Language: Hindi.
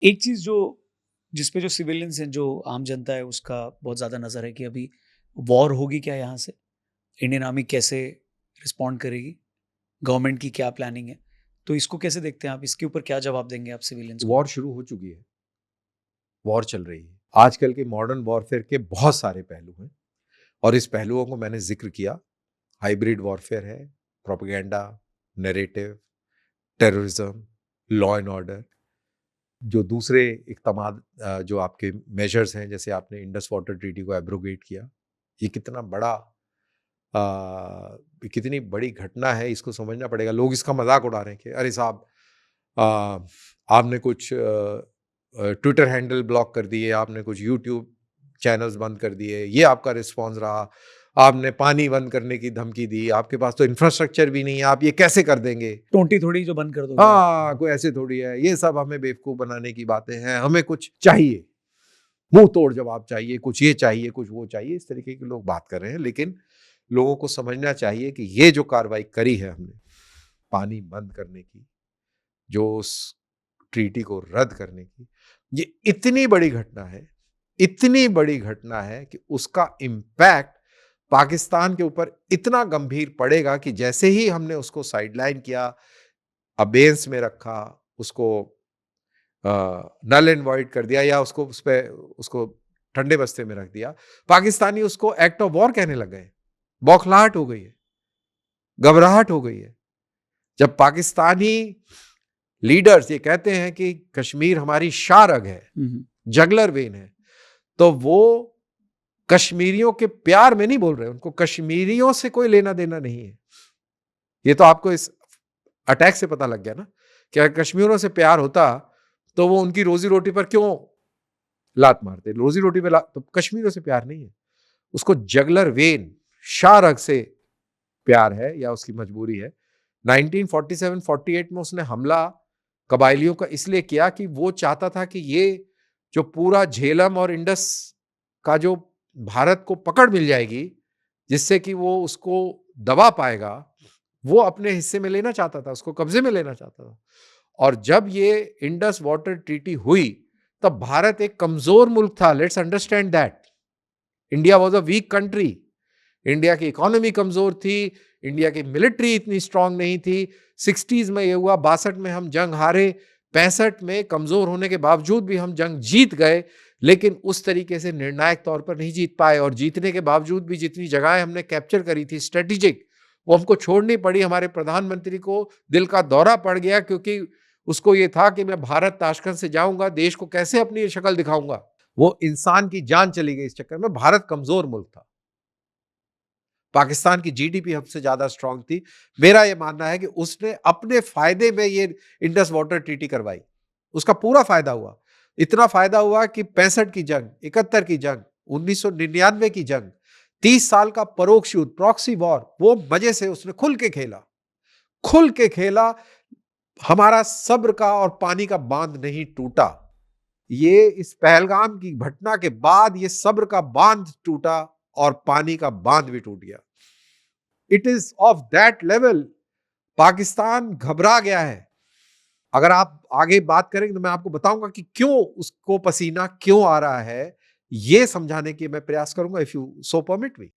एक चीज़ जो जिस पे जो सिविलियंस हैं, जो आम जनता है, उसका बहुत ज़्यादा नज़र है कि अभी वॉर होगी क्या यहाँ से? इंडियन आर्मी कैसे रिस्पॉन्ड करेगी? गवर्नमेंट की क्या प्लानिंग है? तो इसको कैसे देखते हैं आप? इसके ऊपर क्या जवाब देंगे आप सिविलियंस को? वॉर शुरू हो चुकी है, वॉर चल रही है। आजकल के मॉडर्न वॉरफेयर के बहुत सारे पहलू हैं और इस पहलुओं को मैंने जिक्र किया। हाइब्रिड वॉरफेयर है, propaganda, narrative, terrorism, law and order, जो दूसरे इक़दामात जो आपके मेजर्स हैं, जैसे आपने इंडस वाटर ट्रीटी को एब्रोगेट किया। ये कितना बड़ा कितनी बड़ी घटना है, इसको समझना पड़ेगा। लोग इसका मजाक उड़ा रहे हैं कि अरे साहब, आपने कुछ ट्विटर हैंडल ब्लॉक कर दिए, आपने कुछ यूट्यूब चैनल्स बंद कर दिए, ये आपका रिस्पॉन्स रहा। आपने पानी बंद करने की धमकी दी, आपके पास तो इंफ्रास्ट्रक्चर भी नहीं है, आप ये कैसे कर देंगे? टोंटी थोड़ी जो बंद कर दोगे आप। हाँ, कोई ऐसे थोड़ी है, ये सब हमें बेवकूफ बनाने की बातें हैं, हमें कुछ चाहिए, मुंह तोड़ जवाब चाहिए, कुछ ये चाहिए, कुछ वो चाहिए, इस तरीके के लोग बात कर रहे हैं। लेकिन लोगों को समझना चाहिए कि ये जो कार्रवाई करी है हमने, पानी बंद करने की, जो उस ट्रीटी को रद्द करने की, ये इतनी बड़ी घटना है, इतनी बड़ी घटना है कि उसका इम्पैक्ट पाकिस्तान के ऊपर इतना गंभीर पड़ेगा कि जैसे ही हमने उसको साइडलाइन किया, अबेंस में रखा, उसको नल एंड वॉइड कर दिया, या उसको उस पे उसको ठंडे बस्ते में रख दिया, पाकिस्तानी उसको एक्ट ऑफ वॉर कहने लग गए। बौखलाहट हो गई है, घबराहट हो गई है। जब पाकिस्तानी लीडर्स ये कहते हैं कि कश्मीर हमारी शारग है, जगलर वेन है, तो वो कश्मीरियों के प्यार में नहीं बोल रहे, उनको कश्मीरियों से कोई लेना देना नहीं है। ये तो आपको इस अटैक से पता लग गया ना कि अगर कश्मीरियों से प्यार होता तो वो उनकी रोजी रोटी पर क्यों लात मारते? रोजी रोटी पे तो कश्मीरियों से प्यार नहीं है, उसको जगलर वेन, शारग से प्यार है या उसकी मजबूरी है। 1947-48 में उसने हमला कबायलियों का इसलिए किया कि वो चाहता था कि ये जो पूरा झेलम और इंडस का जो भारत को पकड़ मिल जाएगी, जिससे कि वो उसको दबा पाएगा, वो अपने हिस्से में लेना चाहता था, उसको कब्जे में लेना चाहता था। और जब ये इंडस वाटर ट्रीटी हुई, तब भारत एक कमजोर मुल्क था। Let's understand that India was a week country. India की इकोनॉमी कमजोर थी, इंडिया की मिलिट्री इतनी स्ट्रांग नहीं थी। 60s में ये हुआ, 62 में हम जंग हारे, 65 में कमजोर होने के बावजूद भी हम जंग जीत गए, लेकिन उस तरीके से निर्णायक तौर पर नहीं जीत पाए। और जीतने के बावजूद भी जितनी जगहें हमने कैप्चर करी थी स्ट्रेटेजिक, वो हमको छोड़नी पड़ी। हमारे प्रधानमंत्री को दिल का दौरा पड़ गया, क्योंकि उसको ये था कि मैं भारत ताशकंद से जाऊंगा, देश को कैसे अपनी शक्ल दिखाऊंगा। वो इंसान की जान चली गई इस चक्कर में। भारत कमजोर मुल्क था, पाकिस्तान की जीडीपी हमसे ज्यादा स्ट्रांग थी। मेरा यह मानना है कि उसने अपने फायदे में ये इंडस वाटर ट्रीटी करवाई, उसका पूरा फायदा हुआ। इतना फायदा हुआ कि 65 की जंग, 71 की जंग, 1999 की जंग, 30 साल का परोक्ष युद्ध, प्रॉक्सी वॉर, वो मजे से उसने खुल के खेला, खुल के खेला। हमारा सब्र का और पानी का बांध नहीं टूटा। ये इस पहलगाम की घटना के बाद ये सब्र का बांध टूटा और पानी का बांध भी टूट गया। It is of that level. Pakistan घबरा गया है। अगर आप आगे बात करेंगे तो मैं आपको बताऊंगा कि क्यों उसको पसीना क्यों आ रहा है, ये समझाने की मैं प्रयास करूंगा, if you so permit me.